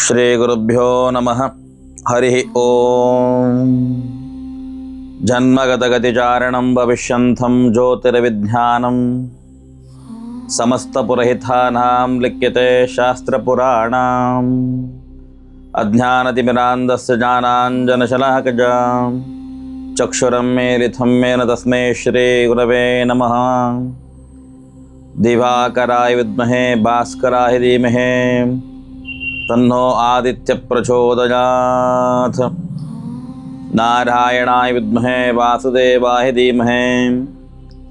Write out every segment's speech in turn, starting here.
ಶ್ರೀ ಗುರುಭ್ಯೋ ನಮಃ. ಹರಿ ಓಂ. ಜನ್ಮಗತಗತಿಚಾರಣಂ ಭವಿಷ್ಯಂತಂ ಜ್ಯೋತಿರ್ವಿಜ್ಞಾನಂ ಸಮಸ್ತಪುರಹಿತಾನಾಂ ಲಿಖ್ಯತೆ ಶಾಸ್ತ್ರಪುರಾಣಾಂ ಅಜ್ಞಾನತಿಮಿರಾಂಧಸ್ಯ ಜ್ಞಾನಾಂಜನಶಲಾಕಜಾಂ ಚಕ್ಷುರಂ ಮೇಲಿಥಂ ಮೇನ ತಸ್ಮೈ ಶ್ರೀ ಗುರವೇ ನಮಃ. ದಿವಾಕರಾಯ ವಿದ್ಮಹೇ ಭಾಸ್ಕರಾಯ ಧೀಮಹಿ ತನ್ನೋ ಆದಿತ್ಯ ಪ್ರಚೋದಯಾತ್. ನಾರಾಯಣಾಯ ವಿದ್ಮಹೇ ವಾಸುದೇವಾಯ ಧೀಮಹಿ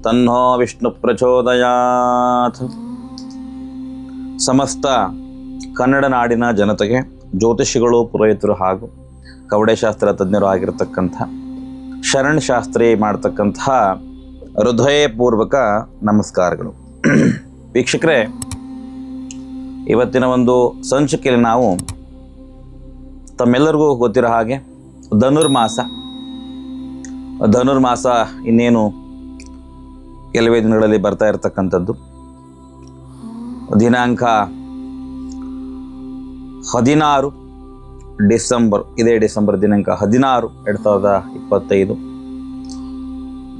ತನ್ನೋ ವಿಷ್ಣು ಪ್ರಚೋದಯಾತ್. ಸಮಸ್ತ ಕನ್ನಡ ನಾಡಿನ ಜನತೆಗೆ ಜ್ಯೋತಿಷಿಗಳು, ಪುರೋಹಿತರು ಹಾಗೂ ಕವಡೆಶಾಸ್ತ್ರ ತಜ್ಞರು ಆಗಿರತಕ್ಕಂಥ ಶರಣ್ ಶಾಸ್ತ್ರಿ ಮಾಡ್ತಕ್ಕಂಥ ಹೃದಯಪೂರ್ವಕ ನಮಸ್ಕಾರಗಳು. ವೀಕ್ಷಕರೇ, ಇವತ್ತಿನ ಒಂದು ಸಂಚಿಕೆಯಲ್ಲಿ ನಾವು ತಮ್ಮೆಲ್ಲರಿಗೂ ಗೊತ್ತಿರೋ ಹಾಗೆ ಧನುರ್ಮಾಸ ಇನ್ನೇನು ಕೆಲವೇ ದಿನಗಳಲ್ಲಿ ಬರ್ತಾ ಇರತಕ್ಕಂಥದ್ದು. ದಿನಾಂಕ 16 ಡಿಸೆಂಬರ್, ಇದೇ ಡಿಸೆಂಬರ್ ದಿನಾಂಕ 16, 2025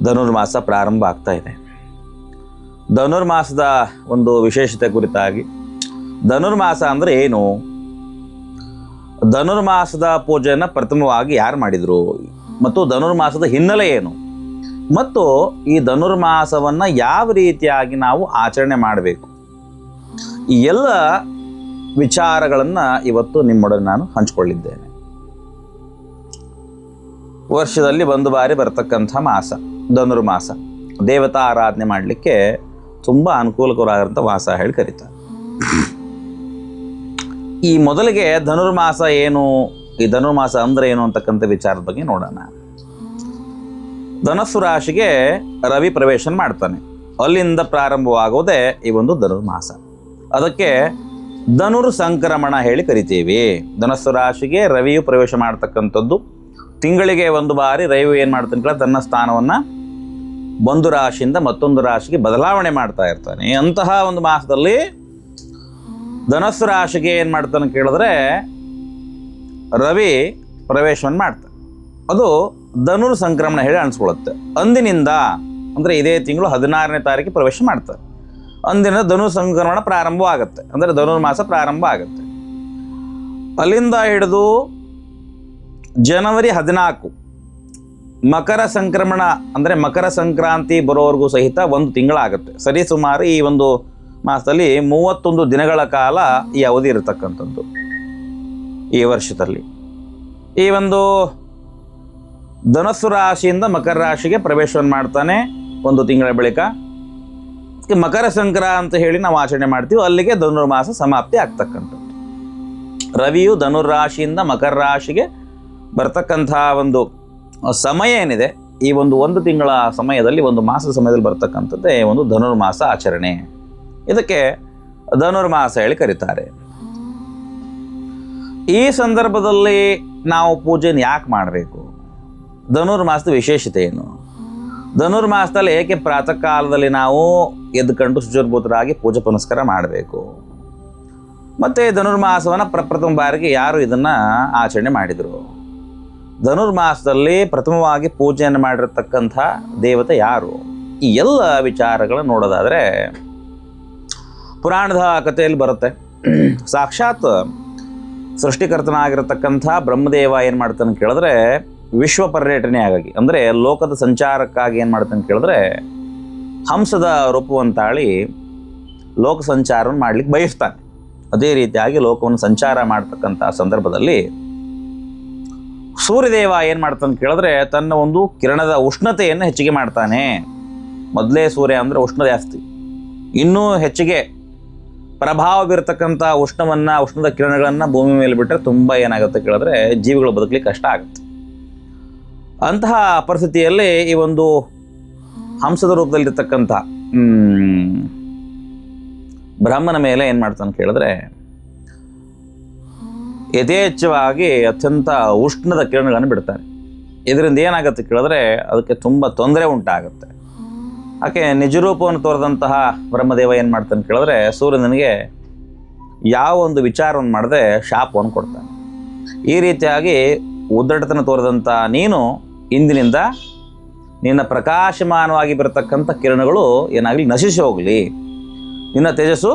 ಧನುರ್ಮಾಸ ಪ್ರಾರಂಭ ಆಗ್ತಾ ಇದೆ. ಧನುರ್ಮಾಸದ ಒಂದು ವಿಶೇಷತೆ ಕುರಿತಾಗಿ, ಧನುರ್ಮಾಸ ಅಂದರೆ ಏನು, ಧನುರ್ಮಾಸದ ಪೂಜೆಯನ್ನು ಪ್ರಥಮವಾಗಿ ಯಾರು ಮಾಡಿದರು, ಮತ್ತು ಧನುರ್ಮಾಸದ ಹಿನ್ನೆಲೆ ಏನು, ಮತ್ತು ಈ ಧನುರ್ಮಾಸವನ್ನು ಯಾವ ರೀತಿಯಾಗಿ ನಾವು ಆಚರಣೆ ಮಾಡಬೇಕು, ಈ ಎಲ್ಲ ವಿಚಾರಗಳನ್ನು ಇವತ್ತು ನಿಮ್ಮೊಡನೆ ನಾನು ಹಂಚಿಕೊಳ್ಳಿದ್ದೇನೆ. ವರ್ಷದಲ್ಲಿ ಒಂದು ಬಾರಿ ಬರ್ತಕ್ಕಂಥ ಮಾಸ ಧನುರ್ಮಾಸ. ದೇವತಾ ಆರಾಧನೆ ಮಾಡಲಿಕ್ಕೆ ತುಂಬ ಅನುಕೂಲಕರವಾಗಿರುವಂಥ ಮಾಸ ಹೇಳಿ ಕರೀತಾರೆ. ಈ ಮೊದಲಿಗೆ ಧನುರ್ಮಾಸ ಏನು, ಈ ಧನುರ್ಮಾಸ ಅಂದರೆ ಏನು ಅಂತಕ್ಕಂಥ ವಿಚಾರದ ಬಗ್ಗೆ ನೋಡೋಣ. ಧನಸ್ಸು ರಾಶಿಗೆ ರವಿ ಪ್ರವೇಶ ಮಾಡ್ತಾನೆ. ಅಲ್ಲಿಂದ ಪ್ರಾರಂಭವಾಗೋದೇ ಈ ಒಂದು ಧನುರ್ಮಾಸ. ಅದಕ್ಕೆ ಧನುರ್ ಸಂಕ್ರಮಣ ಹೇಳಿ ಕರಿತೀವಿ. ಧನಸ್ಸು ರಾಶಿಗೆ ರವಿಯು ಪ್ರವೇಶ ಮಾಡ್ತಕ್ಕಂಥದ್ದು. ತಿಂಗಳಿಗೆ ಒಂದು ಬಾರಿ ರವಿ ಏನು ಮಾಡ್ತಾನೆ, ತನ್ನ ಸ್ಥಾನವನ್ನು ಒಂದು ರಾಶಿಯಿಂದ ಮತ್ತೊಂದು ರಾಶಿಗೆ ಬದಲಾವಣೆ ಮಾಡ್ತಾ ಇರ್ತಾನೆ. ಅಂತಹ ಒಂದು ಮಾಸದಲ್ಲಿ ಧನಸ್ಸು ರಾಶಿಗೆ ಏನು ಮಾಡ್ತಾನೆ ಕೇಳಿದ್ರೆ ರವಿ ಪ್ರವೇಶವನ್ನು ಮಾಡ್ತಾನೆ. ಅದು ಧನುರ್ ಸಂಕ್ರಮಣ ಹೇಳಿ ಅನಿಸ್ಕೊಳ್ಳುತ್ತೆ. ಅಂದಿನಿಂದ ಅಂದರೆ ಇದೇ ತಿಂಗಳು 16ನೇ ತಾರೀಕಿಗೆ ಪ್ರವೇಶ ಮಾಡ್ತಾರೆ. ಅಂದಿನ ಧನುರ್ ಸಂಕ್ರಮಣ ಪ್ರಾರಂಭವಾಗುತ್ತೆ, ಅಂದರೆ ಧನುರ್ಮಾಸ ಪ್ರಾರಂಭ ಆಗುತ್ತೆ. ಅಲ್ಲಿಂದ ಹಿಡಿದು ಜನವರಿ 14 ಮಕರ ಸಂಕ್ರಮಣ ಅಂದರೆ ಮಕರ ಸಂಕ್ರಾಂತಿ ಬರೋವರೆಗೂ ಸಹಿತ ಒಂದು ತಿಂಗಳಾಗುತ್ತೆ. ಸರಿಸುಮಾರು ಈ ಒಂದು ಮಾಸದಲ್ಲಿ 31 ದಿನಗಳ ಕಾಲ ಈ ಅವಧಿ ಇರತಕ್ಕಂಥದ್ದು ಈ ವರ್ಷದಲ್ಲಿ. ಈ ಒಂದು ಧನಸ್ಸು ರಾಶಿಯಿಂದ ಮಕರ ರಾಶಿಗೆ ಪ್ರವೇಶವನ್ನು ಮಾಡ್ತಾನೆ ಒಂದು ತಿಂಗಳ ಬಳಿಕ. ಮಕರ ಸಂಕ್ರಾಂತಿ ಹೇಳಿ ನಾವು ಆಚರಣೆ ಮಾಡ್ತೀವಿ. ಅಲ್ಲಿಗೆ ಧನುರ್ಮಾಸ ಸಮಾಪ್ತಿ ಆಗ್ತಕ್ಕಂಥದ್ದು. ರವಿಯು ಧನುರ್ರಾಶಿಯಿಂದ ಮಕರ ರಾಶಿಗೆ ಬರ್ತಕ್ಕಂಥ ಒಂದು ಸಮಯ ಏನಿದೆ, ಈ ಒಂದು ತಿಂಗಳ ಸಮಯದಲ್ಲಿ, ಒಂದು ಮಾಸದ ಸಮಯದಲ್ಲಿ ಬರ್ತಕ್ಕಂಥದ್ದೇ ಒಂದು ಧನುರ್ಮಾಸ ಆಚರಣೆ. ಇದಕ್ಕೆ ಧನುರ್ಮಾಸ ಹೇಳಿ ಕರೀತಾರೆ. ಈ ಸಂದರ್ಭದಲ್ಲಿ ನಾವು ಪೂಜೆಯನ್ನು ಯಾಕೆ ಮಾಡಬೇಕು, ಧನುರ್ಮಾಸದ ವಿಶೇಷತೆ ಏನು, ಧನುರ್ಮಾಸದಲ್ಲಿ ಏಕೆ ಪ್ರಾತಃ ಕಾಲದಲ್ಲಿ ನಾವು ಎದ್ದುಕೊಂಡು ಶುಚಿರ್ಭೂತರಾಗಿ ಪೂಜೆ ಪುನಸ್ಕಾರ ಮಾಡಬೇಕು, ಮತ್ತು ಧನುರ್ಮಾಸವನ್ನು ಪ್ರಪ್ರಥಮ ಬಾರಿಗೆ ಯಾರು ಇದನ್ನು ಆಚರಣೆ ಮಾಡಿದರು, ಧನುರ್ಮಾಸದಲ್ಲಿ ಪ್ರಥಮವಾಗಿ ಪೂಜೆಯನ್ನು ಮಾಡಿರತಕ್ಕಂಥ ದೇವತೆ ಯಾರು, ಈ ಎಲ್ಲ ವಿಚಾರಗಳನ್ನು ನೋಡೋದಾದರೆ ಪುರಾಣದ ಕಥೆಯಲ್ಲಿ ಬರುತ್ತೆ. ಸಾಕ್ಷಾತ್ ಸೃಷ್ಟಿಕರ್ತನಾಗಿರತಕ್ಕಂಥ ಬ್ರಹ್ಮದೇವ ಏನು ಮಾಡ್ತಾನೆ ಕೇಳಿದ್ರೆ, ವಿಶ್ವ ಪರ್ಯಟನೆಯಾಗಿ ಅಂದರೆ ಲೋಕದ ಸಂಚಾರಕ್ಕಾಗಿ ಏನು ಮಾಡ್ತಾನೆ ಕೇಳಿದ್ರೆ ಹಂಸದ ರೂಪವನ್ನು ತಾಳಿ ಲೋಕ ಸಂಚಾರವನ್ನು ಮಾಡಲಿಕ್ಕೆ ಬಯಸ್ತಾನೆ. ಅದೇ ರೀತಿಯಾಗಿ ಲೋಕವನ್ನು ಸಂಚಾರ ಮಾಡ್ತಕ್ಕಂಥ ಸಂದರ್ಭದಲ್ಲಿ ಸೂರ್ಯದೇವ ಏನು ಮಾಡ್ತಾನೆ ಕೇಳಿದ್ರೆ ತನ್ನ ಒಂದು ಕಿರಣದ ಉಷ್ಣತೆಯನ್ನು ಹೆಚ್ಚಿಗೆ ಮಾಡ್ತಾನೆ. ಮೊದಲೇ ಸೂರ್ಯ ಅಂದರೆ ಉಷ್ಣ ಜಾಸ್ತಿ, ಇನ್ನೂ ಹೆಚ್ಚಿಗೆ ಪ್ರಭಾವ ಬೀರತಕ್ಕಂಥ ಉಷ್ಣದ ಕಿರಣಗಳನ್ನು ಭೂಮಿ ಮೇಲೆ ಬಿಟ್ಟರೆ ತುಂಬ ಏನಾಗುತ್ತೆ ಕೇಳಿದ್ರೆ ಜೀವಿಗಳು ಬದುಕಲಿಕ್ಕೆ ಕಷ್ಟ ಆಗುತ್ತೆ. ಅಂತಹ ಪರಿಸ್ಥಿತಿಯಲ್ಲಿ ಈ ಒಂದು ಹಂಸದ ರೂಪದಲ್ಲಿರ್ತಕ್ಕಂಥ ಬ್ರಹ್ಮನ ಮೇಲೆ ಏನು ಮಾಡ್ತಾನೆ ಕೇಳಿದ್ರೆ ಯಥೇಚ್ಛವಾಗಿ ಅತ್ಯಂತ ಉಷ್ಣದ ಕಿರಣಗಳನ್ನು ಬಿಡ್ತಾರೆ. ಇದರಿಂದ ಏನಾಗುತ್ತೆ ಕೇಳಿದ್ರೆ ಅದಕ್ಕೆ ತುಂಬ ತೊಂದರೆ ಉಂಟಾಗುತ್ತೆ. ಆಕೆ ನಿಜರೂಪವನ್ನು ತೋರಿದಂತಹ ಬ್ರಹ್ಮದೇವ ಏನು ಮಾಡ್ತಾನೆ ಕೇಳಿದ್ರೆ ಸೂರ್ಯನಿಗೆ ಯಾವ ಒಂದು ವಿಚಾರವನ್ನು ಮಾಡದೆ ಶಾಪವನ್ನು ಕೊಡ್ತಾನೆ. ಈ ರೀತಿಯಾಗಿ ಉದ್ದಟತನ ತೋರಿದಂಥ ನೀನು ಇಂದಿನಿಂದ ನಿನ್ನ ಪ್ರಕಾಶಮಾನವಾಗಿ ಬರತಕ್ಕಂಥ ಕಿರಣಗಳು ಏನಾಗಲಿ ನಶಿಸಿ ಹೋಗಲಿ, ನಿನ್ನ ತೇಜಸ್ಸು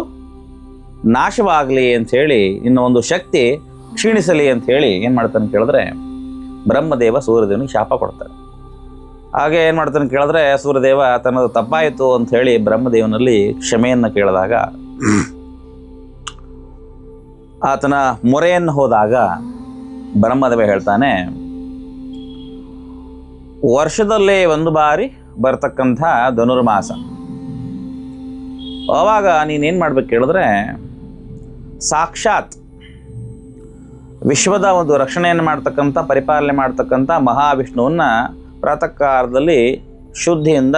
ನಾಶವಾಗಲಿ ಅಂಥೇಳಿ, ನಿನ್ನ ಒಂದು ಶಕ್ತಿ ಕ್ಷೀಣಿಸಲಿ ಅಂಥೇಳಿ ಏನು ಮಾಡ್ತಾನೆ ಕೇಳಿದ್ರೆ ಬ್ರಹ್ಮದೇವ ಸೂರ್ಯದೇವನಿಗೆ ಶಾಪ ಕೊಡ್ತಾರೆ. ಹಾಗೆ ಏನು ಮಾಡ್ತಾನೆ ಕೇಳಿದ್ರೆ ಸೂರ್ಯದೇವ ತನ್ನದು ತಪ್ಪಾಯಿತು ಅಂಥೇಳಿ ಬ್ರಹ್ಮದೇವನಲ್ಲಿ ಕ್ಷಮೆಯನ್ನು ಕೇಳಿದಾಗ, ಆತನ ಮೊರೆಯನ್ನು ಹೋದಾಗ ಬ್ರಹ್ಮದೇವ ಹೇಳ್ತಾನೆ, ವರ್ಷದಲ್ಲೇ ಒಂದು ಬಾರಿ ಬರ್ತಕ್ಕಂಥ ಧನುರ್ಮಾಸ, ಆವಾಗ ನೀನೇನು ಮಾಡ್ಬೇಕು ಕೇಳಿದ್ರೆ ಸಾಕ್ಷಾತ್ ವಿಶ್ವದ ಒಂದು ರಕ್ಷಣೆಯನ್ನು ಮಾಡ್ತಕ್ಕಂಥ ಪರಿಪಾಲನೆ ಮಾಡ್ತಕ್ಕಂಥ ಮಹಾವಿಷ್ಣುವನ್ನು ಪ್ರಾತಃ ಕಾಲದಲ್ಲಿ ಶುದ್ಧಿಯಿಂದ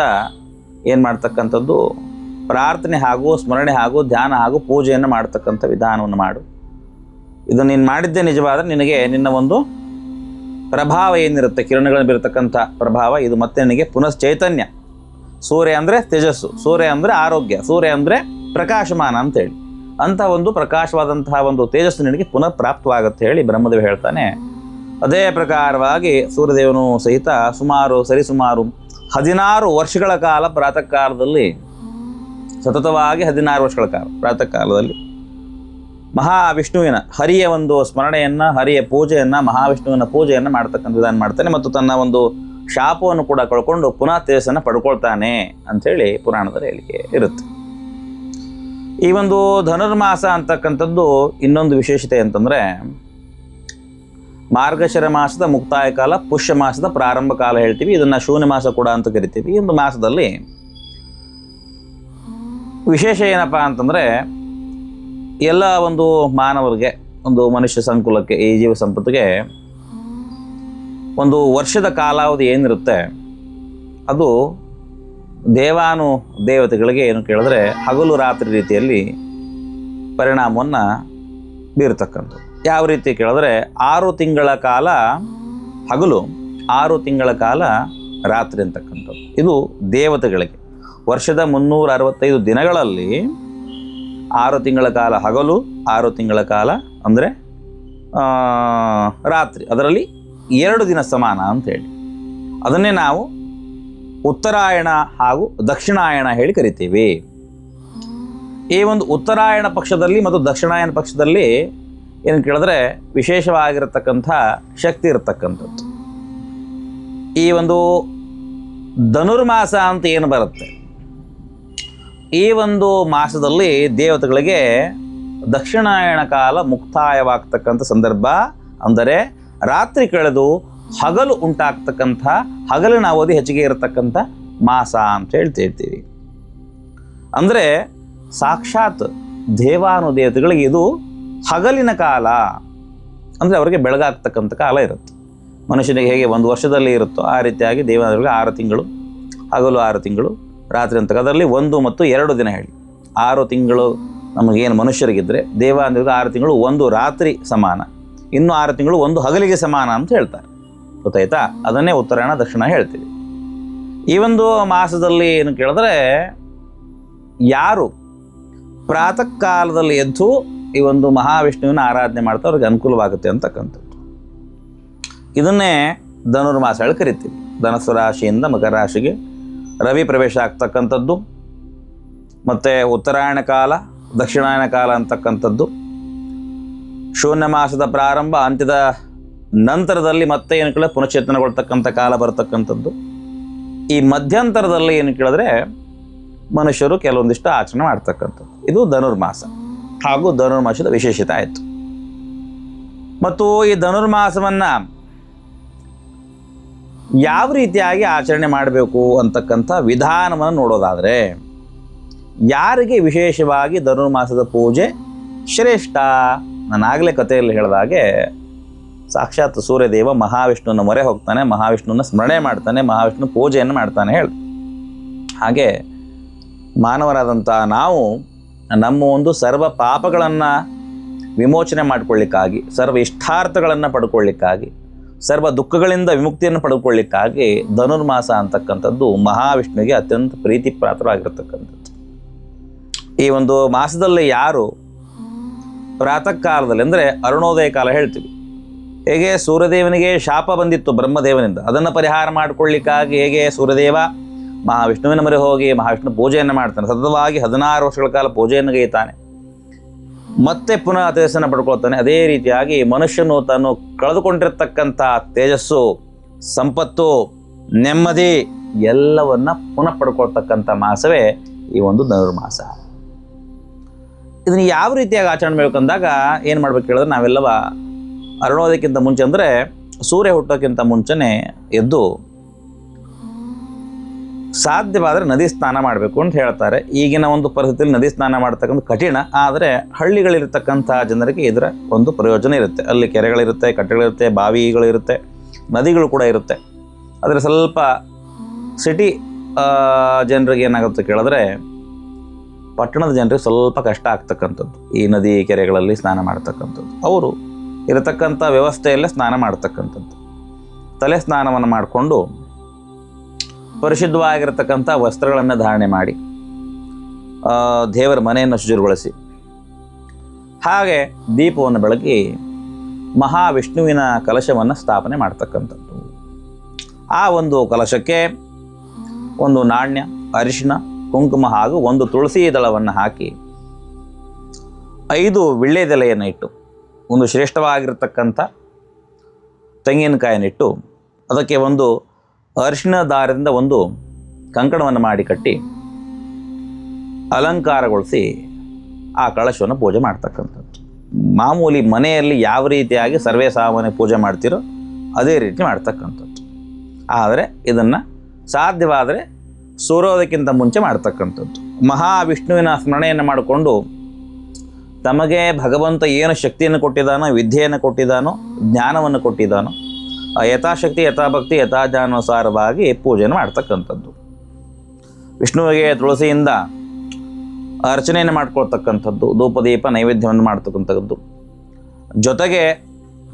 ಏನು ಮಾಡ್ತಕ್ಕಂಥದ್ದು ಪ್ರಾರ್ಥನೆ ಹಾಗೂ ಸ್ಮರಣೆ ಹಾಗೂ ಧ್ಯಾನ ಹಾಗೂ ಪೂಜೆಯನ್ನು ಮಾಡ್ತಕ್ಕಂಥ ವಿಧಾನವನ್ನು ಮಾಡು. ಇದು ನೀನು ಮಾಡಿದ್ದೇ ನಿಜವಾದರೆ ನಿನಗೆ ನಿನ್ನ ಒಂದು ಪ್ರಭಾವ ಏನಿರುತ್ತೆ, ಕಿರಣಗಳನ್ನು ಬೀರತಕ್ಕಂಥ ಪ್ರಭಾವ, ಇದು ಮತ್ತೆ ನಿನಗೆ ಪುನಃ ಚೈತನ್ಯ. ಸೂರ್ಯ ಅಂದರೆ ತೇಜಸ್ಸು, ಸೂರ್ಯ ಅಂದರೆ ಆರೋಗ್ಯ, ಸೂರ್ಯ ಅಂದರೆ ಪ್ರಕಾಶಮಾನ ಅಂತೇಳಿ, ಅಂಥ ಒಂದು ಪ್ರಕಾಶವಾದಂತಹ ಒಂದು ತೇಜಸ್ಸು ನಿನಗೆ ಪುನಃ ಪ್ರಾಪ್ತವಾಗುತ್ತೆ ಹೇಳಿ ಬ್ರಹ್ಮದೇವ ಹೇಳ್ತಾನೆ. ಅದೇ ಪ್ರಕಾರವಾಗಿ ಸೂರ್ಯದೇವನು ಸಹಿತ ಸರಿಸುಮಾರು 16 ವರ್ಷಗಳ ಕಾಲ ಪ್ರಾತಃ ಕಾಲದಲ್ಲಿ, ಸತತವಾಗಿ 16 ವರ್ಷಗಳ ಕಾಲ ಪ್ರಾತಃ ಕಾಲದಲ್ಲಿ ಮಹಾವಿಷ್ಣುವಿನ ಹರಿಯ ಒಂದು ಸ್ಮರಣೆಯನ್ನು, ಹರಿಯ ಪೂಜೆಯನ್ನು, ಮಹಾವಿಷ್ಣುವಿನ ಪೂಜೆಯನ್ನು ಮಾಡ್ತಕ್ಕಂಥ ವಿಧಾನ ಮಾಡ್ತಾನೆ ಮತ್ತು ತನ್ನ ಒಂದು ಶಾಪವನ್ನು ಕೂಡ ಕಳ್ಕೊಂಡು ಪುನಃ ತೇಜಸ್ಸನ್ನು ಪಡ್ಕೊಳ್ತಾನೆ ಅಂಥೇಳಿ ಪುರಾಣದಲ್ಲಿ ಹೇಳಿಕೆ ಇರುತ್ತೆ. ಈ ಒಂದು ಧನುರ್ಮಾಸ ಅಂತಕ್ಕಂಥದ್ದು ಇನ್ನೊಂದು ವಿಶೇಷತೆ ಅಂತಂದರೆ, ಮಾರ್ಗಶಿರ ಮಾಸದ ಮುಕ್ತಾಯ ಕಾಲ, ಪುಷ್ಯ ಮಾಸದ ಪ್ರಾರಂಭ ಕಾಲ ಹೇಳ್ತೀವಿ, ಇದನ್ನು ಶೂನ್ಯ ಮಾಸ ಕೂಡ ಅಂತ ಕರಿತೀವಿ. ಈ ಒಂದು ಮಾಸದಲ್ಲಿ ವಿಶೇಷ ಏನಪ್ಪ ಅಂತಂದರೆ, ಎಲ್ಲ ಒಂದು ಮಾನವರಿಗೆ, ಒಂದು ಮನುಷ್ಯ ಸಂಕುಲಕ್ಕೆ, ಈ ಜೀವ ಸಂಪತ್ತಿಗೆ ಒಂದು ವರ್ಷದ ಕಾಲಾವಧಿ ಏನಿರುತ್ತೆ ಅದು ದೇವಾನು ದೇವತೆಗಳಿಗೆ ಏನು ಕೇಳಿದ್ರೆ ಹಗಲು ರಾತ್ರಿ ರೀತಿಯಲ್ಲಿ ಪರಿಣಾಮವನ್ನು ಬೀರತಕ್ಕಂಥದ್ದು. ಯಾವ ರೀತಿ ಕೇಳಿದ್ರೆ 6 ತಿಂಗಳ ಕಾಲ ಹಗಲು, 6 ತಿಂಗಳ ಕಾಲ ರಾತ್ರಿ ಅಂತಕ್ಕಂಥದ್ದು. ಇದು ದೇವತೆಗಳಿಗೆ ವರ್ಷದ 365 ದಿನಗಳಲ್ಲಿ 6 ತಿಂಗಳ ಕಾಲ ಹಗಲು, 6 ತಿಂಗಳ ಕಾಲ ಅಂದರೆ ರಾತ್ರಿ, ಅದರಲ್ಲಿ 2 ದಿನ ಸಮಾನ ಅಂತೇಳಿ ಅದನ್ನೇ ನಾವು ಉತ್ತರಾಯಣ ಹಾಗೂ ದಕ್ಷಿಣಾಯಣ ಹೇಳಿ ಕರಿತೀವಿ. ಈ ಒಂದು ಉತ್ತರಾಯಣ ಪಕ್ಷದಲ್ಲಿ ಮತ್ತು ದಕ್ಷಿಣಾಯನ ಪಕ್ಷದಲ್ಲಿ ಏನು ಕೇಳಿದ್ರೆ ವಿಶೇಷವಾಗಿರತಕ್ಕಂಥ ಶಕ್ತಿ ಇರತಕ್ಕಂಥದ್ದು. ಈ ಒಂದು ಧನುರ್ಮಾಸ ಅಂತ ಏನು ಬರುತ್ತೆ, ಈ ಒಂದು ಮಾಸದಲ್ಲಿ ದೇವತೆಗಳಿಗೆ ದಕ್ಷಿಣಾಯಣ ಕಾಲ ಮುಕ್ತಾಯವಾಗ್ತಕ್ಕಂಥ ಸಂದರ್ಭ, ಅಂದರೆ ರಾತ್ರಿ ಕಳೆದು ಹಗಲು ಉಂಟಾಗ್ತಕ್ಕಂಥ, ಹಗಲಿನ ಅವಧಿ ಹೆಚ್ಚಿಗೆ ಇರತಕ್ಕಂಥ ಮಾಸ ಅಂತ ಹೇಳ್ತೀವಿ. ಅಂದರೆ ಸಾಕ್ಷಾತ್ ದೇವಾನುದೇವತೆಗಳಿಗೆ ಇದು ಹಗಲಿನ ಕಾಲ, ಅಂದರೆ ಅವರಿಗೆ ಬೆಳಗಾಗ್ತಕ್ಕಂಥ ಕಾಲ ಇರುತ್ತೆ. ಮನುಷ್ಯನಿಗೆ ಹೇಗೆ ಒಂದು ವರ್ಷದಲ್ಲಿ ಇರುತ್ತೋ ಆ ರೀತಿಯಾಗಿ ದೇವಾನುದೇವರಿಗೆ 6 ತಿಂಗಳು ಹಗಲು, 6 ತಿಂಗಳು ರಾತ್ರಿ ಅಂತ. ಅದರಲ್ಲಿ 1 ಮತ್ತು 2 ದಿನ ಹೇಳಿ 6 ತಿಂಗಳು ನಮಗೇನು ಮನುಷ್ಯರಿಗಿದ್ದರೆ ದೇವಾನುದೇವರಿಗೆ 6 ತಿಂಗಳು 1 ರಾತ್ರಿ ಸಮಾನ, ಇನ್ನು 6 ತಿಂಗಳು 1 ಹಗಲಿಗೆ ಸಮಾನ ಅಂತ ಹೇಳ್ತಾರೆ. ಗೊತ್ತಾಯ್ತಾ? ಅದನ್ನೇ ಉತ್ತರಾಯಣ ದಕ್ಷಿಣ ಹೇಳ್ತೀವಿ. ಈ ಒಂದು ಮಾಸದಲ್ಲಿ ಏನು ಕೇಳಿದ್ರೆ ಯಾರು ಪ್ರಾತಃ ಕಾಲದಲ್ಲಿ ಎದ್ದು ಈ ಒಂದು ಮಹಾವಿಷ್ಣುವಿನ ಆರಾಧನೆ ಮಾಡ್ತಾ ಅವ್ರಿಗೆ ಅನುಕೂಲವಾಗುತ್ತೆ ಅಂತಕ್ಕಂಥದ್ದು. ಇದನ್ನೇ ಧನುರ್ಮಾಸ ಹೇಳಿ ಕರಿತೀವಿ. ಧನಸ್ಸು ರಾಶಿಯಿಂದ ಮಕರ ರಾಶಿಗೆ ರವಿ ಪ್ರವೇಶ ಆಗ್ತಕ್ಕಂಥದ್ದು, ಮತ್ತು ಉತ್ತರಾಯಣ ಕಾಲ, ದಕ್ಷಿಣಾಯನ ಕಾಲ ಅಂತಕ್ಕಂಥದ್ದು, ಶೂನ್ಯ ಮಾಸದ ಪ್ರಾರಂಭ, ಅಂತ್ಯದ ನಂತರದಲ್ಲಿ ಮತ್ತೆ ಏನು ಕೇಳಿದ್ರೆ ಪುನಶ್ಚೇತನಗೊಳ್ತಕ್ಕಂಥ ಕಾಲ ಬರ್ತಕ್ಕಂಥದ್ದು. ಈ ಮಧ್ಯಂತರದಲ್ಲಿ ಏನು ಕೇಳಿದ್ರೆ ಮನುಷ್ಯರು ಕೆಲವೊಂದಿಷ್ಟು ಆಚರಣೆ ಮಾಡ್ತಕ್ಕಂಥದ್ದು. ಇದು ಧನುರ್ಮಾಸ ಹಾಗೂ ಧನುರ್ಮಾಸದ ವಿಶೇಷತೆ ಆಯಿತು. ಮತ್ತು ಈ ಧನುರ್ಮಾಸವನ್ನು ಯಾವ ರೀತಿಯಾಗಿ ಆಚರಣೆ ಮಾಡಬೇಕು ಅಂತಕ್ಕಂಥ ವಿಧಾನವನ್ನು ನೋಡೋದಾದರೆ, ಯಾರಿಗೆ ವಿಶೇಷವಾಗಿ ಧನುರ್ಮಾಸದ ಪೂಜೆ ಶ್ರೇಷ್ಠ? ನಾನು ಆಗಲೇ ಕಥೆಯಲ್ಲಿ ಹೇಳಿದಾಗೆ ಸಾಕ್ಷಾತ್ ಸೂರ್ಯದೇವ ಮಹಾವಿಷ್ಣುವಿನ ಮೊರೆ ಹೋಗ್ತಾನೆ, ಮಹಾವಿಷ್ಣುವಿನ ಸ್ಮರಣೆ ಮಾಡ್ತಾನೆ, ಮಹಾವಿಷ್ಣು ಪೂಜೆಯನ್ನು ಮಾಡ್ತಾನೆ ಹೇಳ್ದೆ. ಹಾಗೆ ಮಾನವರಾದಂಥ ನಾವು ನಮ್ಮ ಒಂದು ಸರ್ವ ಪಾಪಗಳನ್ನು ವಿಮೋಚನೆ ಮಾಡಿಕೊಳ್ಳಿಕ್ಕಾಗಿ, ಸರ್ವ ಇಷ್ಟಾರ್ಥಗಳನ್ನು ಪಡ್ಕೊಳ್ಳಿಕ್ಕಾಗಿ, ಸರ್ವ ದುಃಖಗಳಿಂದ ವಿಮುಕ್ತಿಯನ್ನು ಪಡ್ಕೊಳ್ಳಿಕ್ಕಾಗಿ ಧನುರ್ಮಾಸ ಅಂತಕ್ಕಂಥದ್ದು ಮಹಾವಿಷ್ಣುವಿಗೆ ಅತ್ಯಂತ ಪ್ರೀತಿ ಪಾತ್ರವಾಗಿರ್ತಕ್ಕಂಥದ್ದು. ಈ ಒಂದು ಮಾಸದಲ್ಲಿ ಯಾರು ಪ್ರಾತಃ ಕಾಲದಲ್ಲಿ ಅಂದರೆ ಅರುಣೋದಯ ಕಾಲ ಹೇಳ್ತೀವಿ. ಹೇಗೆ ಸೂರ್ಯದೇವನಿಗೆ ಶಾಪ ಬಂದಿತ್ತು ಬ್ರಹ್ಮದೇವನಿಂದ, ಅದನ್ನು ಪರಿಹಾರ ಮಾಡಿಕೊಳ್ಳಿಕ್ಕಾಗಿ ಹೇಗೆ ಸೂರ್ಯದೇವ ಮಹಾವಿಷ್ಣುವಿನ ಮೊರೆ ಹೋಗಿ ಮಹಾವಿಷ್ಣು ಪೂಜೆಯನ್ನು ಮಾಡ್ತಾನೆ, ಸತತವಾಗಿ 16 ವರ್ಷಗಳ ಕಾಲ ಪೂಜೆಯನ್ನು ಗೈತಾನೆ, ಮತ್ತೆ ಪುನಃ ತೇಜಸ್ಸನ್ನು ಪಡ್ಕೊಳ್ತಾನೆ. ಅದೇ ರೀತಿಯಾಗಿ ಮನುಷ್ಯನು ತಾನು ಕಳೆದುಕೊಂಡಿರ್ತಕ್ಕಂಥ ತೇಜಸ್ಸು, ಸಂಪತ್ತು, ನೆಮ್ಮದಿ ಎಲ್ಲವನ್ನ ಪುನಃ ಪಡ್ಕೊಳ್ತಕ್ಕಂಥ ಮಾಸವೇ ಈ ಒಂದು ಧನುರ್ಮಾಸ. ಇದನ್ನು ಯಾವ ರೀತಿಯಾಗಿ ಆಚರಣೆ ಮಾಡಬೇಕಂದಾಗ ಏನು ಮಾಡ್ಬೇಕು ಹೇಳಿದ್ರೆ, ನಾವೆಲ್ಲವ ಅರುಣೋದಯಕ್ಕಿಂತ ಮುಂಚೆ ಅಂದರೆ ಸೂರ್ಯ ಹುಟ್ಟೋಕ್ಕಿಂತ ಮುಂಚೆನೇ ಎದ್ದು ಸಾಧ್ಯವಾದರೆ ನದಿ ಸ್ನಾನ ಮಾಡಬೇಕು ಅಂತ ಹೇಳ್ತಾರೆ. ಈಗಿನ ಒಂದು ಪರಿಸ್ಥಿತಿಯಲ್ಲಿ ನದಿ ಸ್ನಾನ ಮಾಡ್ತಕ್ಕಂಥ ಕಠಿಣ, ಆದರೆ ಹಳ್ಳಿಗಳಿರ್ತಕ್ಕಂಥ ಜನರಿಗೆ ಇದರ ಒಂದು ಪ್ರಯೋಜನ ಇರುತ್ತೆ. ಅಲ್ಲಿ ಕೆರೆಗಳಿರುತ್ತೆ, ಕಟ್ಟೆಗಳಿರುತ್ತೆ, ಬಾವಿಗಳಿರುತ್ತೆ, ನದಿಗಳು ಕೂಡ ಇರುತ್ತೆ. ಆದರೆ ಸ್ವಲ್ಪ ಸಿಟಿ ಜನರಿಗೆ ಏನಾಗುತ್ತೆ ಕೇಳಿದ್ರೆ, ಪಟ್ಟಣದ ಜನರಿಗೆ ಸ್ವಲ್ಪ ಕಷ್ಟ ಆಗ್ತಕ್ಕಂಥದ್ದು ಈ ನದಿ ಕೆರೆಗಳಲ್ಲಿ ಸ್ನಾನ ಮಾಡ್ತಕ್ಕಂಥದ್ದು. ಅವರು ಇರತಕ್ಕಂಥ ವ್ಯವಸ್ಥೆಯಲ್ಲೇ ಸ್ನಾನ ಮಾಡ್ತಕ್ಕಂಥದ್ದು. ತಲೆ ಸ್ನಾನವನ್ನು ಮಾಡಿಕೊಂಡು ಪರಿಶುದ್ಧವಾಗಿರತಕ್ಕಂಥ ವಸ್ತ್ರಗಳನ್ನು ಧಾರಣೆ ಮಾಡಿ ದೇವರ ಮನೆಯನ್ನು ಶುಚಿಗೊಳಿಸಿ ಹಾಗೆ ದೀಪವನ್ನು ಬೆಳಗಿ ಮಹಾವಿಷ್ಣುವಿನ ಕಲಶವನ್ನು ಸ್ಥಾಪನೆ ಮಾಡ್ತಕ್ಕಂಥದ್ದು. ಆ ಒಂದು ಕಲಶಕ್ಕೆ ಒಂದು ನಾಣ್ಯ, ಅರಿಶಿನ, ಕುಂಕುಮ ಹಾಗೂ ಒಂದು ತುಳಸಿ ದಳವನ್ನು ಹಾಕಿ 5 ವಿಳ್ಳೆದೆಲೆಯನ್ನು ಇಟ್ಟು ಒಂದು ಶ್ರೇಷ್ಠವಾಗಿರತಕ್ಕಂಥ ತೆಂಗಿನಕಾಯಿನಿಟ್ಟು ಅದಕ್ಕೆ ಒಂದು ಅರಿಶಿನ ದಾರದಿಂದ ಒಂದು ಕಂಕಣವನ್ನು ಮಾಡಿ ಕಟ್ಟಿ ಅಲಂಕಾರಗೊಳಿಸಿ ಆ ಕಳಶವನ್ನು ಪೂಜೆ ಮಾಡ್ತಕ್ಕಂಥದ್ದು. ಮಾಮೂಲಿ ಮನೆಯಲ್ಲಿ ಯಾವ ರೀತಿಯಾಗಿ ಸರ್ವೇ ಸಾಮಾನ್ಯ ಪೂಜೆ ಮಾಡ್ತೀರೋ ಅದೇ ರೀತಿ ಮಾಡ್ತಕ್ಕಂಥದ್ದು. ಆದರೆ ಇದನ್ನು ಸಾಧ್ಯವಾದರೆ ಸೂರ್ಯೋದಯಕ್ಕಿಂತ ಮುಂಚೆ ಮಾಡ್ತಕ್ಕಂಥದ್ದು. ಮಹಾವಿಷ್ಣುವಿನ ಸ್ಮರಣೆಯನ್ನು ಮಾಡಿಕೊಂಡು ತಮಗೆ ಭಗವಂತ ಏನು ಶಕ್ತಿಯನ್ನು ಕೊಟ್ಟಿದ್ದಾನೋ, ವಿದ್ಯೆಯನ್ನು ಕೊಟ್ಟಿದ್ದಾನೋ, ಜ್ಞಾನವನ್ನು ಕೊಟ್ಟಿದ್ದಾನೋ, ಯಥಾಶಕ್ತಿ ಯಥಾಭಕ್ತಿ ಯಥಾಜ್ಞಾನುಸಾರವಾಗಿ ಪೂಜೆಯನ್ನು ಮಾಡ್ತಕ್ಕಂಥದ್ದು. ವಿಷ್ಣುವಿಗೆ ತುಳಸಿಯಿಂದ ಅರ್ಚನೆಯನ್ನು ಮಾಡ್ಕೊಳ್ತಕ್ಕಂಥದ್ದು, ಧೂಪದೀಪ ನೈವೇದ್ಯವನ್ನು ಮಾಡ್ತಕ್ಕಂಥದ್ದು. ಜೊತೆಗೆ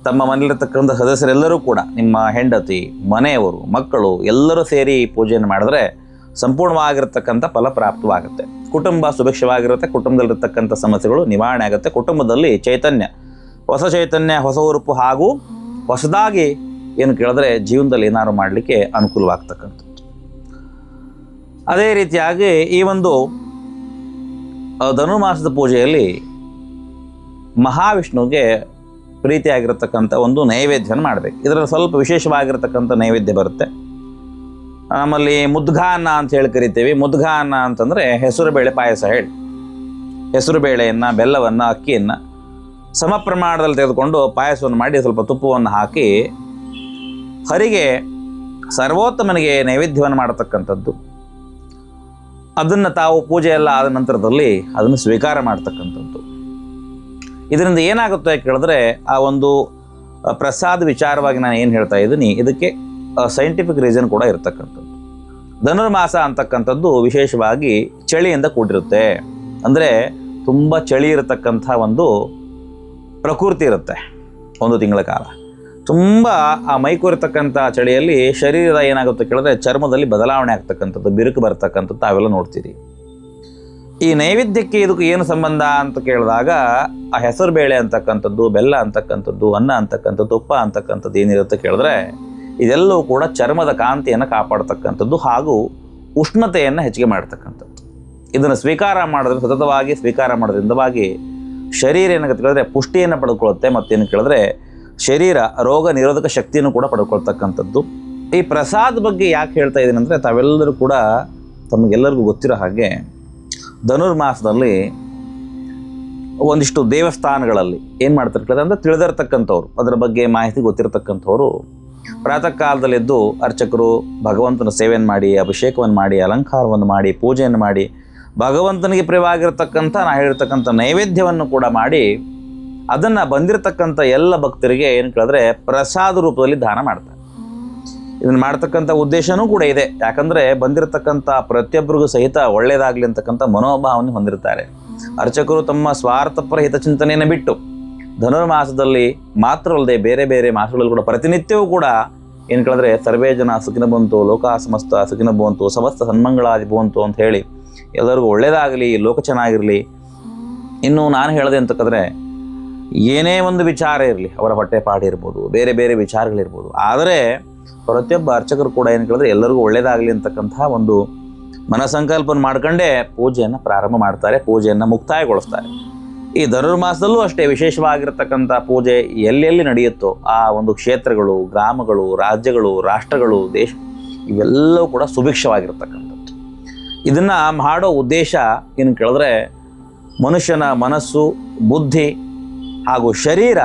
ತಮ್ಮ ಮನೆಯಲ್ಲಿರ್ತಕ್ಕಂಥ ಸದಸ್ಯರೆಲ್ಲರೂ ಕೂಡ, ನಿಮ್ಮ ಹೆಂಡತಿ, ಮನೆಯವರು, ಮಕ್ಕಳು ಎಲ್ಲರೂ ಸೇರಿ ಪೂಜೆಯನ್ನು ಮಾಡಿದ್ರೆ ಸಂಪೂರ್ಣವಾಗಿರ್ತಕ್ಕಂಥ ಫಲ ಪ್ರಾಪ್ತವಾಗುತ್ತೆ. ಕುಟುಂಬ ಸುಭಿಕ್ಷವಾಗಿರುತ್ತೆ, ಕುಟುಂಬದಲ್ಲಿರ್ತಕ್ಕಂಥ ಸಮಸ್ಯೆಗಳು ನಿವಾರಣೆ ಆಗುತ್ತೆ, ಕುಟುಂಬದಲ್ಲಿ ಚೈತನ್ಯ, ಹೊಸ ಚೈತನ್ಯ, ಹೊಸ ಉರುಪು ಹಾಗೂ ಹೊಸದಾಗಿ ಏನು ಕೇಳಿದ್ರೆ ಜೀವನದಲ್ಲಿ ಏನಾದ್ರು ಮಾಡಲಿಕ್ಕೆ ಅನುಕೂಲವಾಗ್ತಕ್ಕಂಥದ್ದು. ಅದೇ ರೀತಿಯಾಗಿ ಈ ಒಂದು ಧನುರ್ಮಾಸದ ಪೂಜೆಯಲ್ಲಿ ಮಹಾವಿಷ್ಣುವಿಗೆ ಪ್ರೀತಿಯಾಗಿರತಕ್ಕಂಥ ಒಂದು ನೈವೇದ್ಯವನ್ನು ಮಾಡಬೇಕು. ಇದರಲ್ಲಿ ಸ್ವಲ್ಪ ವಿಶೇಷವಾಗಿರತಕ್ಕಂಥ ನೈವೇದ್ಯ ಬರುತ್ತೆ. ನಮ್ಮಲ್ಲಿ ಮುದ್ಗಾನ್ನ ಅಂತ ಹೇಳಿ ಕರಿತೀವಿ. ಮುದ್ಗಾನ್ನ ಅಂತಂದರೆ ಹೆಸರು ಬೇಳೆ ಪಾಯಸ ಹೇಳಿ, ಹೆಸರು ಬೇಳೆಯನ್ನು, ಬೆಲ್ಲವನ್ನು, ಅಕ್ಕಿಯನ್ನು ಸಮ ಪ್ರಮಾಣದಲ್ಲಿ ತೆಗೆದುಕೊಂಡು ಪಾಯಸವನ್ನು ಮಾಡಿ ಸ್ವಲ್ಪ ತುಪ್ಪವನ್ನು ಹಾಕಿ ಹರಿಗೆ ಸರ್ವೋತ್ತಮನಿಗೆ ನೈವೇದ್ಯವನ್ನು ಮಾಡತಕ್ಕಂಥದ್ದು. ಅದನ್ನು ತಾವು ಪೂಜೆ ಎಲ್ಲ ಆದ ನಂತರದಲ್ಲಿ ಅದನ್ನು ಸ್ವೀಕಾರ ಮಾಡ್ತಕ್ಕಂಥದ್ದು. ಇದರಿಂದ ಏನಾಗುತ್ತೆ ಕೇಳಿದ್ರೆ, ಆ ಒಂದು ಪ್ರಸಾದ ವಿಚಾರವಾಗಿ ನಾನು ಏನು ಹೇಳ್ತಾ ಇದ್ದೀನಿ, ಇದಕ್ಕೆ ಸೈಂಟಿಫಿಕ್ ರೀಸನ್ ಕೂಡ ಇರತಕ್ಕಂಥದ್ದು. ಧನುರ್ಮಾಸ ಅಂತಕ್ಕಂಥದ್ದು ವಿಶೇಷವಾಗಿ ಚಳಿಯಿಂದ ಕೂಡಿರುತ್ತೆ. ಅಂದರೆ ತುಂಬ ಚಳಿ ಇರತಕ್ಕಂಥ ಒಂದು ಪ್ರಕೃತಿ ಇರುತ್ತೆ. ಒಂದು ತಿಂಗಳ ಕಾಲ ತುಂಬ ಆ ಮೈಕೂರಿರ್ತಕ್ಕಂಥ ಚಳಿಯಲ್ಲಿ ಶರೀರದ ಏನಾಗುತ್ತೆ ಕೇಳಿದ್ರೆ ಚರ್ಮದಲ್ಲಿ ಬದಲಾವಣೆ ಆಗ್ತಕ್ಕಂಥದ್ದು, ಬಿರುಕು ಬರ್ತಕ್ಕಂಥದ್ದು ತಾವೆಲ್ಲ ನೋಡ್ತೀರಿ. ಈ ನೈವೇದ್ಯಕ್ಕೆ ಇದಕ್ಕೆ ಏನು ಸಂಬಂಧ ಅಂತ ಕೇಳಿದಾಗ, ಆ ಹೆಸರು ಬೇಳೆ ಅಂತಕ್ಕಂಥದ್ದು, ಬೆಲ್ಲ ಅಂತಕ್ಕಂಥದ್ದು, ಅನ್ನ ಅಂತಕ್ಕಂಥದ್ದು, ತುಪ್ಪ ಅಂತಕ್ಕಂಥದ್ದು ಏನಿರುತ್ತೆ ಕೇಳಿದ್ರೆ ಇದೆಲ್ಲವೂ ಕೂಡ ಚರ್ಮದ ಕಾಂತಿಯನ್ನು ಕಾಪಾಡ್ತಕ್ಕಂಥದ್ದು ಹಾಗೂ ಉಷ್ಣತೆಯನ್ನು ಹೆಚ್ಚಿಗೆ ಮಾಡ್ತಕ್ಕಂಥದ್ದು. ಇದನ್ನು ಸ್ವೀಕಾರ ಮಾಡೋದ್ರಿಂದ, ಸತತವಾಗಿ ಸ್ವೀಕಾರ ಮಾಡೋದ್ರಿಂದವಾಗಿ ಶರೀರ ಏನಾಗುತ್ತೆ ಕೇಳಿದ್ರೆ ಪುಷ್ಟಿಯನ್ನು ಪಡ್ಕೊಳ್ಳುತ್ತೆ. ಮತ್ತೇನು ಕೇಳಿದ್ರೆ ಶರೀರ ರೋಗ ನಿರೋಧಕ ಶಕ್ತಿಯನ್ನು ಕೂಡ ಪಡ್ಕೊಳ್ತಕ್ಕಂಥದ್ದು. ಈ ಪ್ರಸಾದ ಬಗ್ಗೆ ಯಾಕೆ ಹೇಳ್ತಾ ಇದ್ದೀನಿ ಅಂದರೆ, ತಾವೆಲ್ಲರೂ ಕೂಡ ತಮಗೆಲ್ಲರಿಗೂ ಗೊತ್ತಿರೋ ಹಾಗೆ ಧನುರ್ಮಾಸದಲ್ಲಿ ಒಂದಿಷ್ಟು ದೇವಸ್ಥಾನಗಳಲ್ಲಿ ಏನು ಮಾಡ್ತಾರೆ ಕೇಳಿದ್ರೆ, ಅಂದರೆ ತಿಳಿದಿರ್ತಕ್ಕಂಥವ್ರು, ಅದರ ಬಗ್ಗೆ ಮಾಹಿತಿ ಗೊತ್ತಿರತಕ್ಕಂಥವ್ರು ಪ್ರಾತಃ ಕಾಲದಲ್ಲಿದ್ದು ಅರ್ಚಕರು ಭಗವಂತನ ಸೇವೆಯನ್ನು ಮಾಡಿ, ಅಭಿಷೇಕವನ್ನು ಮಾಡಿ, ಅಲಂಕಾರವನ್ನು ಮಾಡಿ, ಪೂಜೆಯನ್ನು ಮಾಡಿ, ಭಗವಂತನಿಗೆ ಪ್ರಿಯವಾಗಿರ್ತಕ್ಕಂಥ ನಾ ಹೇಳಿರ್ತಕ್ಕಂಥ ನೈವೇದ್ಯವನ್ನು ಕೂಡ ಮಾಡಿ ಅದನ್ನು ಬಂದಿರತಕ್ಕಂಥ ಎಲ್ಲ ಭಕ್ತರಿಗೆ ಏನು ಕೇಳಿದ್ರೆ ಪ್ರಸಾದ ರೂಪದಲ್ಲಿ ದಾನ ಮಾಡ್ತಾರೆ. ಇದನ್ನು ಮಾಡ್ತಕ್ಕಂಥ ಉದ್ದೇಶನೂ ಕೂಡ ಇದೆ. ಯಾಕಂದರೆ ಬಂದಿರತಕ್ಕಂಥ ಪ್ರತಿಯೊಬ್ಬರಿಗೂ ಸಹಿತ ಒಳ್ಳೆಯದಾಗಲಿ ಅಂತಕ್ಕಂಥ ಮನೋಭಾವನೆ ಹೊಂದಿರ್ತಾರೆ. ಅರ್ಚಕರು ತಮ್ಮ ಸ್ವಾರ್ಥಪರ ಹಿತಚಿಂತನೆಯನ್ನು ಬಿಟ್ಟು ಧನುರ್ಮಾಸದಲ್ಲಿ ಮಾತ್ರ ಅಲ್ಲದೆ ಬೇರೆ ಬೇರೆ ಮಾಸಗಳಲ್ಲಿ ಕೂಡ ಪ್ರತಿನಿತ್ಯವೂ ಕೂಡ ಏನು ಕೇಳಿದ್ರೆ ಸರ್ವೇ ಜನ ಸುಖಿನ ಬಂತು, ಲೋಕ ಸಮಸ್ತ ಸುಖಿನ ಬಂತು, ಸಮಸ್ತ ಸನ್ಮಂಗಳಾದಿ ಬಂತು ಅಂತ ಹೇಳಿ ಎಲ್ಲರಿಗೂ ಒಳ್ಳೆಯದಾಗಲಿ, ಲೋಕ ಚೆನ್ನಾಗಿರಲಿ. ಇನ್ನು ನಾನು ಹೇಳಿದೆ ಅಂತಕ್ಕಂದ್ರೆ ಏನೇ ಒಂದು ವಿಚಾರ ಇರಲಿ, ಅವರ ಹೊಟ್ಟೆಪಾಡು ಇರ್ಬೋದು, ಬೇರೆ ಬೇರೆ ವಿಚಾರಗಳಿರ್ಬೋದು, ಆದರೆ ಪ್ರತಿಯೊಬ್ಬ ಅರ್ಚಕರು ಕೂಡ ಏನು ಕೇಳಿದ್ರೆ ಎಲ್ಲರಿಗೂ ಒಳ್ಳೆಯದಾಗಲಿ ಅಂತಕ್ಕಂತಹ ಒಂದು ಮನಸಂಕಲ್ಪನ ಮಾಡ್ಕೊಂಡೇ ಪೂಜೆಯನ್ನು ಪ್ರಾರಂಭ ಮಾಡ್ತಾರೆ, ಪೂಜೆಯನ್ನು ಮುಕ್ತಾಯಗೊಳಿಸ್ತಾರೆ. ಈ ಧನುರ್ಮಾಸದಲ್ಲೂ ಅಷ್ಟೇ ವಿಶೇಷವಾಗಿರ್ತಕ್ಕಂಥ ಪೂಜೆ ಎಲ್ಲೆಲ್ಲಿ ನಡೆಯುತ್ತೋ ಆ ಒಂದು ಕ್ಷೇತ್ರಗಳು, ಗ್ರಾಮಗಳು, ರಾಜ್ಯಗಳು, ರಾಷ್ಟ್ರಗಳು, ದೇಶ ಇವೆಲ್ಲವೂ ಕೂಡ ಸುಭಿಕ್ಷವಾಗಿರ್ತಕ್ಕಂಥದ್ದು. ಇದನ್ನು ಮಾಡೋ ಉದ್ದೇಶ ಏನು ಕೇಳಿದ್ರೆ ಮನುಷ್ಯನ ಮನಸ್ಸು, ಬುದ್ಧಿ ಹಾಗೂ ಶರೀರ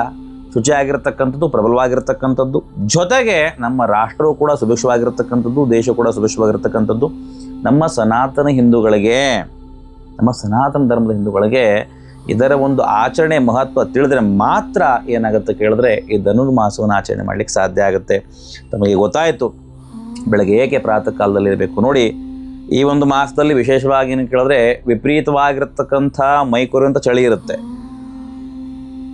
ಶುಚಿಯಾಗಿರ್ತಕ್ಕಂಥದ್ದು, ಪ್ರಬಲವಾಗಿರ್ತಕ್ಕಂಥದ್ದು, ಜೊತೆಗೆ ನಮ್ಮ ರಾಷ್ಟ್ರವು ಕೂಡ ಸುಭಿಕ್ಷವಾಗಿರ್ತಕ್ಕಂಥದ್ದು, ದೇಶ ಕೂಡ ಸುಭಿಕ್ಷವಾಗಿರ್ತಕ್ಕಂಥದ್ದು. ನಮ್ಮ ಸನಾತನ ಹಿಂದೂಗಳಿಗೆ, ನಮ್ಮ ಸನಾತನ ಧರ್ಮದ ಹಿಂದೂಗಳಿಗೆ ಇದರ ಒಂದು ಆಚರಣೆ ಮಹತ್ವ ತಿಳಿದ್ರೆ ಮಾತ್ರ ಏನಾಗುತ್ತೆ ಕೇಳಿದ್ರೆ ಈ ಧನುರ್ಮಾಸವನ್ನು ಆಚರಣೆ ಮಾಡಲಿಕ್ಕೆ ಸಾಧ್ಯ ಆಗುತ್ತೆ. ತಮಗೆ ಗೊತ್ತಾಯಿತು ಬೆಳಗ್ಗೆ ಏಕೆ ಪ್ರಾತಃ ಕಾಲದಲ್ಲಿ ಇರಬೇಕು ನೋಡಿ. ಈ ಒಂದು ಮಾಸದಲ್ಲಿ ವಿಶೇಷವಾಗಿ ಏನು ಕೇಳಿದ್ರೆ ವಿಪರೀತವಾಗಿರ್ತಕ್ಕಂಥ ಮೈಕೊರುವಂಥ ಚಳಿ ಇರುತ್ತೆ.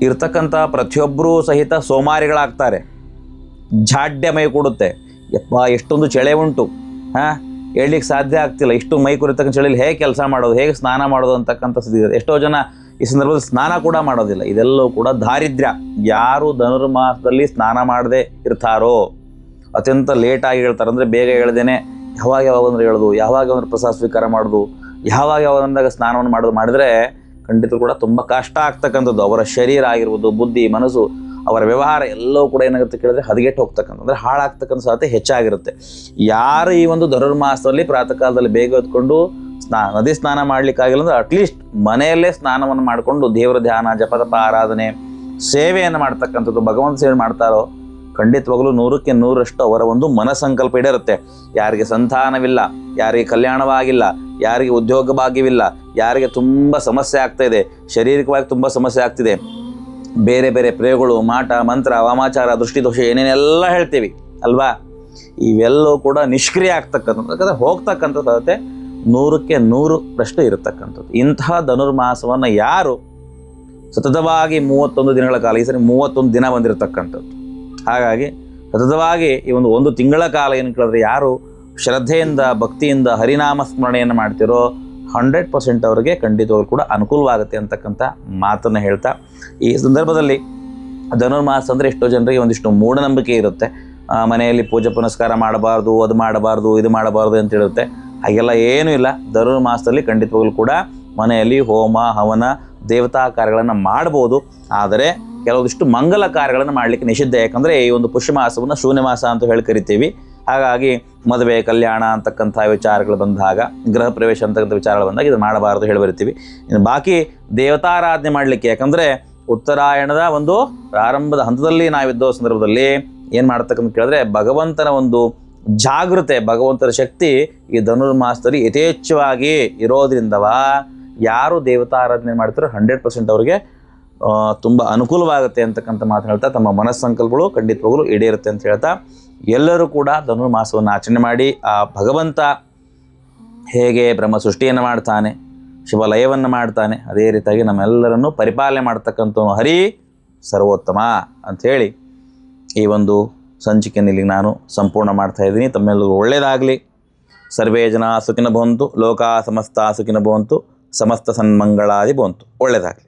ಇರ್ತಕ್ಕಂಥ ಪ್ರತಿಯೊಬ್ಬರೂ ಸಹಿತ ಸೋಮಾರಿಗಳಾಗ್ತಾರೆ, ಜಾಡ್ಯ ಮೈ ಕೊಡುತ್ತೆ. ಯಪ್ಪ ಎಷ್ಟೊಂದು ಚಳಿ ಉಂಟು, ಹೇಳಲಿಕ್ಕೆ ಸಾಧ್ಯ ಆಗ್ತಿಲ್ಲ. ಇಷ್ಟು ಮೈ ಕೊರಿತಕ್ಕಂಥ ಚಳಿಲಿ ಹೇಗೆ ಕೆಲಸ ಮಾಡೋದು, ಹೇಗೆ ಸ್ನಾನ ಮಾಡೋದು ಅಂತಕ್ಕಂಥ ಸ್ಥಿತಿ ಇದೆ. ಎಷ್ಟೋ ಜನ ಈ ಸಂದರ್ಭದಲ್ಲಿ ಸ್ನಾನ ಕೂಡ ಮಾಡೋದಿಲ್ಲ. ಇದೆಲ್ಲವೂ ಕೂಡ ದಾರಿದ್ರ್ಯ. ಯಾರು ಧನುರ್ಮಾಸದಲ್ಲಿ ಸ್ನಾನ ಮಾಡದೆ ಇರ್ತಾರೋ, ಅತ್ಯಂತ ಲೇಟಾಗಿ ಹೇಳ್ತಾರೆ, ಅಂದರೆ ಬೇಗ ಹೇಳ್ದೇನೆ ಯಾವಾಗ ಅಂದ್ರೆ ಹೇಳೋದು, ಯಾವಾಗ ಪ್ರಸಾದ ಸ್ವೀಕಾರ ಮಾಡೋದು, ಯಾವಾಗ ಅಂದಾಗ ಸ್ನಾನವನ್ನು ಮಾಡಿದರೆ ಖಂಡಿತ ಕೂಡ ತುಂಬ ಕಷ್ಟ ಆಗ್ತಕ್ಕಂಥದ್ದು. ಅವರ ಶರೀರ ಆಗಿರ್ಬೋದು, ಬುದ್ಧಿ, ಮನಸ್ಸು, ಅವರ ವ್ಯವಹಾರ ಎಲ್ಲವೂ ಕೂಡ ಏನಾಗುತ್ತೆ ಕೇಳಿದ್ರೆ ಹದಗೆಟ್ಟು ಹೋಗ್ತಕ್ಕಂಥ, ಅಂದರೆ ಹಾಳಾಗ್ತಕ್ಕಂಥ ಸಾಧ್ಯತೆ ಹೆಚ್ಚಾಗಿರುತ್ತೆ. ಯಾರು ಈ ಒಂದು ಧನುರ್ಮಾಸದಲ್ಲಿ ಪ್ರಾತಃ ಕಾಲದಲ್ಲಿ ಬೇಗ ಹೊತ್ಕೊಂಡು ನದಿ ಸ್ನಾನ ಮಾಡಲಿಕ್ಕಾಗಿಲ್ಲ ಅಂದರೆ ಅಟ್ಲೀಸ್ಟ್ ಮನೆಯಲ್ಲೇ ಸ್ನಾನವನ್ನು ಮಾಡಿಕೊಂಡು ದೇವರ ಧ್ಯಾನ, ಜಪತಪ, ಆರಾಧನೆ, ಸೇವೆಯನ್ನು ಮಾಡ್ತಕ್ಕಂಥದ್ದು, ಭಗವಂತ ಸೇವೆ ಮಾಡ್ತಾರೋ ಖಂಡಿತವಾಗಲೂ 100ಕ್ಕೆ 100ರಷ್ಟು ಅವರ ಒಂದು ಮನಸ್ಸಂಕಲ್ಪ ಇಡಿರುತ್ತೆ. ಯಾರಿಗೆ ಸಂತಾನವಿಲ್ಲ, ಯಾರಿಗೆ ಕಲ್ಯಾಣವಾಗಿಲ್ಲ, ಯಾರಿಗೆ ಉದ್ಯೋಗ ಭಾಗ್ಯವಿಲ್ಲ, ಯಾರಿಗೆ ತುಂಬ ಸಮಸ್ಯೆ ಆಗ್ತಾ ಇದೆ, ಶಾರೀರಿಕವಾಗಿ ತುಂಬ ಸಮಸ್ಯೆ ಆಗ್ತಿದೆ, ಬೇರೆ ಬೇರೆ ಪ್ರಯೋಗಗಳು, ಮಾಟ ಮಂತ್ರ, ವಾಮಾಚಾರ, ದೃಷ್ಟಿದೋಷ ಏನೇನೆಲ್ಲ ಹೇಳ್ತೀವಿ ಅಲ್ವಾ, ಇವೆಲ್ಲವೂ ಕೂಡ ನಿಷ್ಕ್ರಿಯ ಆಗ್ತಕ್ಕಂಥದ್ದು. ಯಾಕಂದರೆ ಹೋಗ್ತಕ್ಕಂಥ ಸಾಧ್ಯತೆ 100ಕ್ಕೆ 100ರಷ್ಟು ಇರತಕ್ಕಂಥದ್ದು. ಇಂತಹ ಧನುರ್ಮಾಸವನ್ನು ಯಾರು ಸತತವಾಗಿ 31 ದಿನಗಳ ಕಾಲ, ಈ ಸರಿ 31 ದಿನ ಬಂದಿರತಕ್ಕಂಥದ್ದು, ಹಾಗಾಗಿ ಸತತವಾಗಿ ಈ ಒಂದು ತಿಂಗಳ ಕಾಲ ಏನು ಕೇಳಿದ್ರೆ ಯಾರು ಶ್ರದ್ಧೆಯಿಂದ, ಭಕ್ತಿಯಿಂದ ಹರಿನಾಮ ಸ್ಮರಣೆಯನ್ನು ಮಾಡ್ತಿರೋ 100% ಅವರಿಗೆ ಖಂಡಿತವಾಗ್ಲೂ ಕೂಡ ಅನುಕೂಲವಾಗುತ್ತೆ ಅಂತಕ್ಕಂಥ ಮಾತನ್ನು ಹೇಳ್ತಾ, ಈ ಸಂದರ್ಭದಲ್ಲಿ ಧನುರ್ಮಾಸ ಅಂದರೆ ಎಷ್ಟೋ ಜನರಿಗೆ ಒಂದಿಷ್ಟು ಮೂಢನಂಬಿಕೆ ಇರುತ್ತೆ. ಮನೆಯಲ್ಲಿ ಪೂಜೆ ಪುನಸ್ಕಾರ ಮಾಡಬಾರ್ದು, ಅದು ಮಾಡಬಾರ್ದು, ಇದು ಮಾಡಬಾರ್ದು ಅಂತ ಹೇಳುತ್ತೆ. ಹಾಗೆಲ್ಲ ಏನೂ ಇಲ್ಲ. ಧನುರ್ಮಾಸದಲ್ಲಿ ಖಂಡಿತವಾಗ್ಲೂ ಕೂಡ ಮನೆಯಲ್ಲಿ ಹೋಮ, ಹವನ, ದೇವತಾ ಕಾರ್ಯಗಳನ್ನು ಮಾಡ್ಬೋದು. ಆದರೆ ಕೆಲವೊಂದಿಷ್ಟು ಮಂಗಲ ಕಾರ್ಯಗಳನ್ನು ಮಾಡಲಿಕ್ಕೆ ನಿಷಿದ್ಧ. ಯಾಕಂದರೆ ಈ ಒಂದು ಪುಷ್ಯಮಾಸವನ್ನು ಶೂನ್ಯಮಾಸ ಅಂತ ಹೇಳಿ ಕರಿತೀವಿ. ಹಾಗಾಗಿ ಮದುವೆ, ಕಲ್ಯಾಣ ಅಂತಕ್ಕಂಥ ವಿಚಾರಗಳು ಬಂದಾಗ, ಗೃಹ ಪ್ರವೇಶ ಅಂತಕ್ಕಂಥ ವಿಚಾರಗಳು ಬಂದಾಗ ಇದು ಮಾಡಬಾರ್ದು ಹೇಳಿ ಬರಿತೀವಿ. ಇನ್ನು ಬಾಕಿ ದೇವತಾರಾಧನೆ ಮಾಡಲಿಕ್ಕೆ, ಯಾಕಂದರೆ ಉತ್ತರಾಯಣದ ಒಂದು ಪ್ರಾರಂಭದ ಹಂತದಲ್ಲಿ ನಾವಿದ್ದೋ ಸಂದರ್ಭದಲ್ಲಿ ಏನು ಮಾಡ್ತಕ್ಕಂಥ ಕೇಳಿದ್ರೆ ಭಗವಂತನ ಒಂದು ಜಾಗೃತೆ, ಭಗವಂತನ ಶಕ್ತಿ ಈ ಧನುರ್ಮಾಸದಲ್ಲಿ ಯಥೇಚ್ಛವಾಗಿ ಇರೋದ್ರಿಂದವ ಯಾರು ದೇವತಾರಾಧನೆ ಮಾಡ್ತಾರೋ 100% ಅವರಿಗೆ ತುಂಬ ಅನುಕೂಲವಾಗುತ್ತೆ ಅಂತಕ್ಕಂಥ ಮಾತು ಹೇಳ್ತಾ, ತಮ್ಮ ಮನಸ್ಸಂಕಲ್ಪಗಳು ಖಂಡಿತವಾಗಲೂ ಈಡೇರುತ್ತೆ ಅಂತ ಹೇಳ್ತಾ, ಎಲ್ಲರೂ ಕೂಡ ಧನುರ್ಮಾಸವನ್ನು ಆಚರಣೆ ಮಾಡಿ ಆ ಭಗವಂತ ಹೇಗೆ ಬ್ರಹ್ಮ ಸೃಷ್ಟಿಯನ್ನು ಮಾಡ್ತಾನೆ, ಶಿವಲಯವನ್ನು ಮಾಡ್ತಾನೆ, ಅದೇ ರೀತಿಯಾಗಿ ನಮ್ಮೆಲ್ಲರನ್ನು ಪರಿಪಾಲನೆ ಮಾಡ್ತಕ್ಕಂಥವನು ಹರಿ ಸರ್ವೋತ್ತಮ ಅಂಥೇಳಿ ಈ ಒಂದು ಸಂಚಿಕೆಯಲ್ಲಿ ಇಲ್ಲಿಗೆ ನಾನು ಸಂಪೂರ್ಣ ಮಾಡ್ತಾ ಇದ್ದೀನಿ. ತಮ್ಮೆಲ್ಲರಿಗೂ ಒಳ್ಳೆಯದಾಗಲಿ. ಸರ್ವೇ ಜನ ಸುಖಿನ ಭವಂತು, ಲೋಕ ಸಮಸ್ತ ಸುಖಿನ ಭವಂತು, ಸಮಸ್ತ ಸನ್ಮಂಗಳಾದಿ ಭವಂತು. ಒಳ್ಳೆಯದಾಗಲಿ.